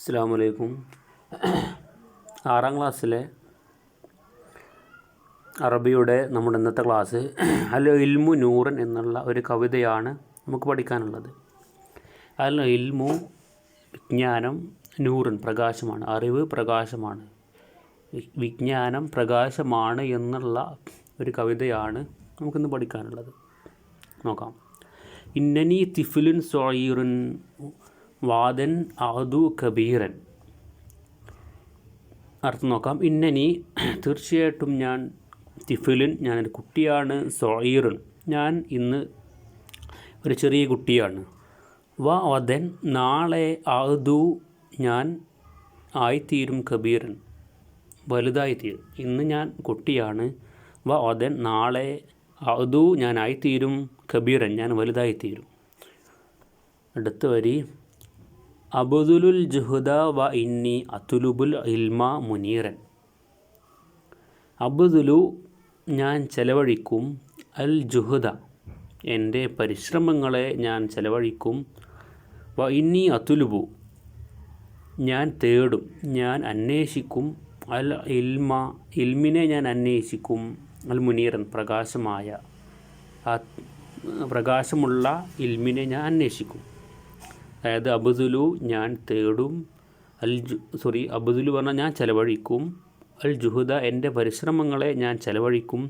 അസ്സലാമു അലൈക്കും. 6ാം ക്ലാസ്സിലെ അറബിയുടെ നമ്മുടെ ഇന്നത്തെ ക്ലാസ് അൽ ഇൽമു നൂറൻ എന്നുള്ള ഒരു കവിതയാണ് നമുക്ക് പഠിക്കാനുള്ളത്. അൽ ഇൽമു വിജ്ഞാനം, നൂറൻ പ്രകാശമാണ്, അറിവ് പ്രകാശമാണ്, വിജ്ഞാനം പ്രകാശമാണ് എന്നുള്ള ഒരു കവിതയാണ് നമുക്കിന്ന് പഠിക്കാനുള്ളത്. നോക്കാം. ഇന്നനി തിഫിലുൻ സൊയീറുൻ വാദൻ അദു കബീറൻ. അർത്ഥം നോക്കാം. ഇന്നനി തീർച്ചയായിട്ടും ഞാൻ, തിഫിലുൻ ഞാനൊരു കുട്ടിയാണ്, സൊയീറുൻ ഞാൻ ഇന്ന് ഒരു ചെറിയ കുട്ടിയാണ്, വദൻ നാളെ, അദു ഞാൻ ആയിത്തീരും, കബീറൻ വലുതായിത്തീരും. ഇന്ന് ഞാൻ കുട്ടിയാണ്, വദൻ നാളെ, അദു ഞാൻ ആയിത്തീരും, കബീറൻ ഞാൻ വലുതായിത്തീരും. അടുത്ത വരി അബ്ദുലുൽ ജുഹദ വ ഇന്നി അതുലുബുൽ ഇൽമ മുനീറൻ. അബ്ദുലു ഞാൻ ചെലവഴിക്കും, അൽ ജുഹദ എൻ്റെ പരിശ്രമങ്ങളെ ഞാൻ ചെലവഴിക്കും, വ ഇന്നി അതുലുബു ഞാൻ തേടും, ഞാൻ അന്വേഷിക്കും, അൽ ഇൽമ ഇൽമിനെ ഞാൻ അന്വേഷിക്കും, അൽ മുനീറൻ പ്രകാശമായ പ്രകാശമുള്ള ഇൽമിനെ ഞാൻ അന്വേഷിക്കും. അതായത് അബ്ദുലു ഞാൻ തേടും, അബ്ദുലു പറഞ്ഞാൽ ഞാൻ ചെലവഴിക്കും, അൽ ജുഹദ എൻ്റെ പരിശ്രമങ്ങളെ ഞാൻ ചെലവഴിക്കും,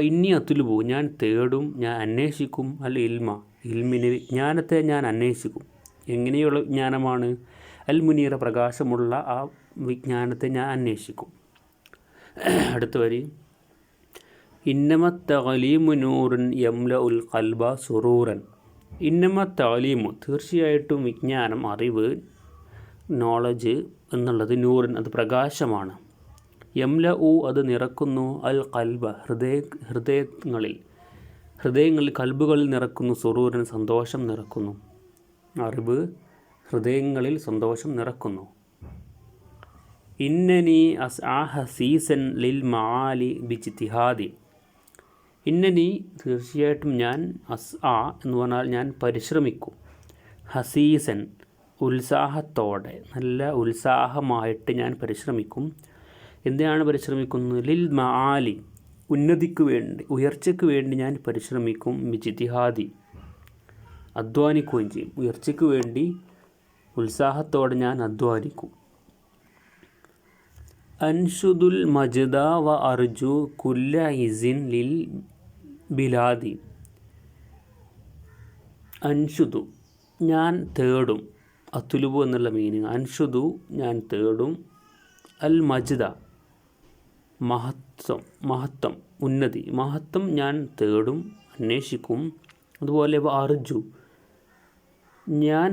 ഇന്നി അതുലുബു ഞാൻ തേടും, ഞാൻ അന്വേഷിക്കും, അൽ ഇൽമ ഇൽമിനെ വിജ്ഞാനത്തെ ഞാൻ അന്വേഷിക്കും. എങ്ങനെയുള്ള വിജ്ഞാനമാണ്? അൽ മുനീറ പ്രകാശമുള്ള ആ വിജ്ഞാനത്തെ ഞാൻ അന്വേഷിക്കും. അടുത്ത വരി ഇന്നമ തഅലീമു നൂറുൻ യംല ഉൽ ഖൽബ സുറൂറൻ. ഇന്നമ തഅലീമു തീർച്ചയായിട്ടും വിജ്ഞാനം, അറിവ്, നോളജ് എന്നുള്ളത് നൂറിൻ അത് പ്രകാശമാണ്, യംല ഉ അത് നിറക്കുന്നു, അൽ ഖൽബ ഹൃദയങ്ങളിൽ കൽബുകളിൽ നിറക്കുന്നു, സുറൂരൻ സന്തോഷം നിറക്കുന്നു. അറിവ് ഹൃദയങ്ങളിൽ സന്തോഷം നിറക്കുന്നു. ഇന്നനി അസ്ആ ഹസീസൻ ലിൽ മആലി ബിജ്തിഹാദി. ഇന്നനി തീർച്ചയായിട്ടും ഞാൻ, അസ്ആ എന്ന് പറഞ്ഞാൽ ഞാൻ പരിശ്രമിക്കും, ഹസീസൻ ഉത്സാഹത്തോടെ, നല്ല ഉത്സാഹമായിട്ട് ഞാൻ പരിശ്രമിക്കും. എന്തിനാണ് പരിശ്രമിക്കുന്നത്? ലിൽ മആലി ഉന്നതിക്ക് വേണ്ടി, ഉയർച്ചയ്ക്ക് വേണ്ടി ഞാൻ പരിശ്രമിക്കും, ബിജ്തിഹാദി അധ്വാനിക്കുകയും ചെയ്യും. ഉയർച്ചയ്ക്ക് വേണ്ടി ഉത്സാഹത്തോടെ ഞാൻ അധ്വാനിക്കും. അൻഷുദുൽ മജ്ദ വ അർജു കുല്ല ഇസിൻ ലിൽ ബിലാദി. അൻഷുദു ഞാൻ തേടും, അതുലുബു എന്നുള്ള മീനിങ്. അൻഷുദു ഞാൻ തേടും, അൽ മജ്ദ മഹത്വം, ഉന്നതി, മഹത്വം ഞാൻ തേടും, അന്വേഷിക്കും. അതുപോലെ അർജു ഞാൻ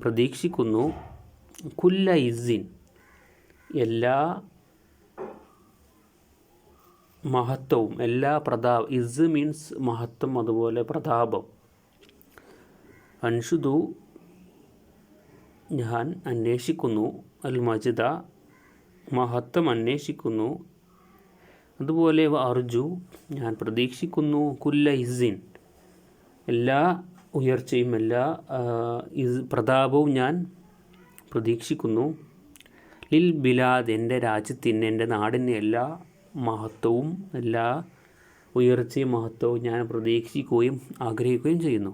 പ്രതീക്ഷിക്കുന്നു, കുല്ല ഇസിൻ എല്ലാ മഹത്വവും, എല്ലാ പ്രതാപം. ഇസ് മീൻസ് മഹത്വം, അതുപോലെ പ്രതാപം. അൻഷുദു ഞാൻ അന്വേഷിക്കുന്നു, അൽ മജ്ദ മഹത്വം അന്വേഷിക്കുന്നു. അതുപോലെ അർജു ഞാൻ പ്രതീക്ഷിക്കുന്നു, കുല്ല ഇസിൻ എല്ലാ ഉയർച്ചയും, എല്ലാ പ്രതാപവും ഞാൻ പ്രതീക്ഷിക്കുന്നു. ലിൽ ബിലാദ് എൻ്റെ രാജ്യത്തിന്, എൻ്റെ നാടിന് എല്ലാ മഹത്വവും, എല്ലാ ഉയർച്ചയും മഹത്വവും ഞാൻ പ്രതീക്ഷിക്കുകയും ആഗ്രഹിക്കുകയും ചെയ്യുന്നു.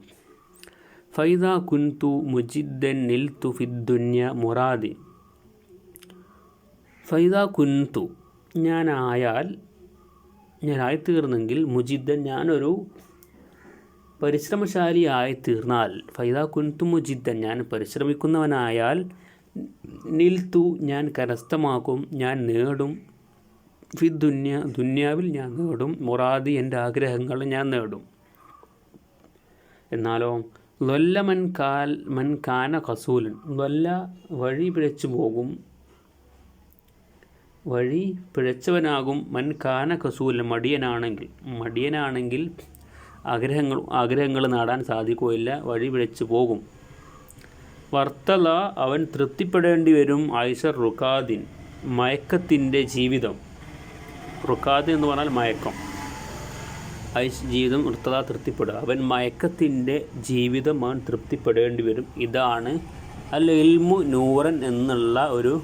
ഫൈദ കുൻതു മുജിദ്ദൻ നിൽതു ഫിദ്ദുന്യ മുറാദി. ഫൈദ കുൻതു ഞാനായിത്തീർന്നെങ്കിൽ, മുജിദ്ദൻ ഞാനൊരു പരിശ്രമശാലിയായിത്തീർന്നാൽ, ഫൈദ കുൻതു മുജിദ്ദൻ ഞാൻ പരിശ്രമിക്കുന്നവനായാൽ, നിൽത്തു ഞാൻ കരസ്ഥമാക്കും, ഞാൻ നേടും, ദുന്യാവിൽ ഞാൻ നേടും, മുറാദി എൻ്റെ ആഗ്രഹങ്ങൾ ഞാൻ നേടും. എന്നാലോ ലൊല്ല മൻ കാന ഖസൂലൻ, ലൊല്ല വഴി പിഴച്ചവനാകും, മൻ കാന ഖസൂലൻ മടിയനാണെങ്കിൽ ആഗ്രഹങ്ങൾ നേടാൻ സാധിക്കുകയില്ല, വഴി പിഴച്ചു പോകും. വർത്തല അവൻ തൃപ്തിപ്പെടേണ്ടി വരും, ഐഷർ റുക്കാദിൻ മയക്കത്തിൻ്റെ ജീവിതം. റുക്കാദ് എന്ന് പറഞ്ഞാൽ മയക്കം, ജീവിതം വൃത്തത തൃപ്തിപ്പെടുക. അവൻ മയക്കത്തിൻ്റെ ജീവിതം അവൻ തൃപ്തിപ്പെടേണ്ടി വരും. ഇതാണ് അൽ ഇൽമു നൂറൻ എന്നുള്ള ഒരു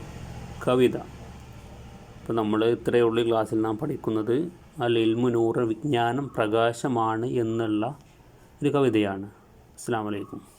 കവിത. ഇപ്പോൾ നമ്മൾ ഇത്രയേ ഉള്ളൂ ക്ലാസ്സിൽ നാം പഠിക്കുന്നത്. അൽ ഇൽമു നൂറൻ, വിജ്ഞാനം പ്രകാശമാണ് എന്നുള്ള ഒരു കവിതയാണ്. അസ്സലാമു അലൈക്കും.